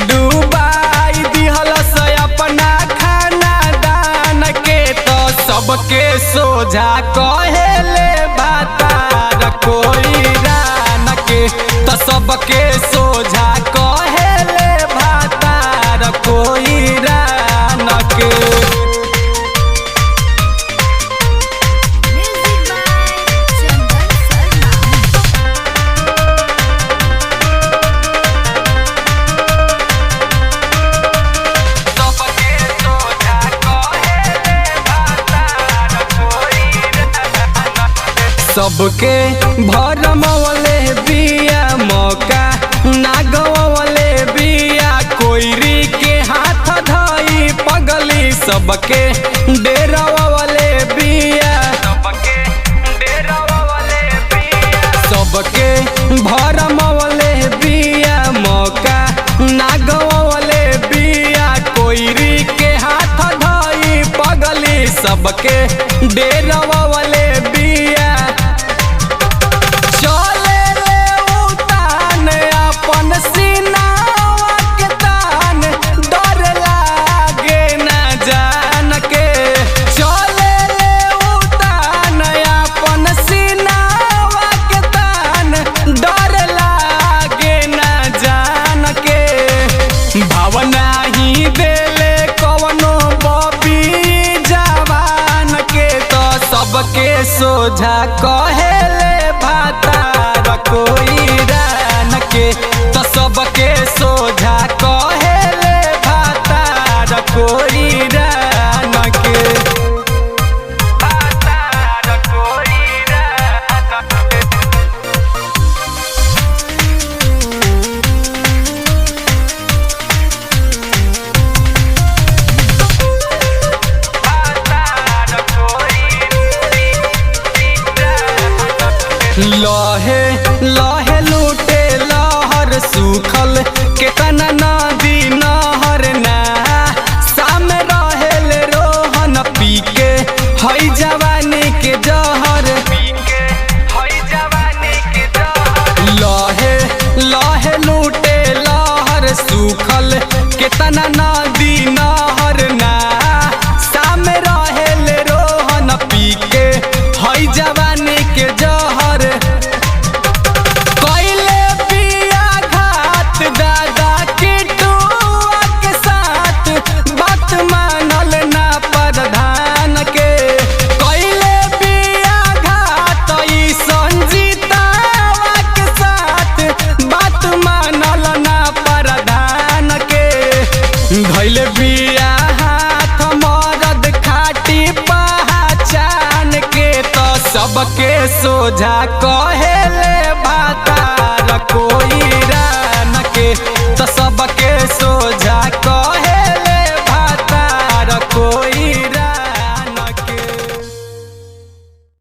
डूबाई दिहल से अपना खाना दान के तो सबके सोझा कहेले भातार कोई रान के तो सबके सोझा कहेले भातार कोई रान के। सबके भरमवले बिया मौका ना गवले बिया कोईरी के हाथ धई पगली सबके डेरावले बिया सबके भरमवले बिया मौका ना गवले बिया कोईरी के हाथ धई पगली सबके डेरावले बिया। भावना ही देले कवनो बबी जवान के तो सबके सोझा कहेले भातार कोई रान के तो सबके सोझा कहेले भातार कोई रान के। लहे लहे लूटे लहर सूखल केतना नदी नहर ना सामे रहेल रोहन पी के हई जवानी के जहर लहे लहे लूटे लहर सूखल केतना नदी नहर ना सामे रहेल रोहन पी के हई जवानी के जहर धैले बिया हाथ मरद खाटी पहचान के तो सबके सोझा कहेले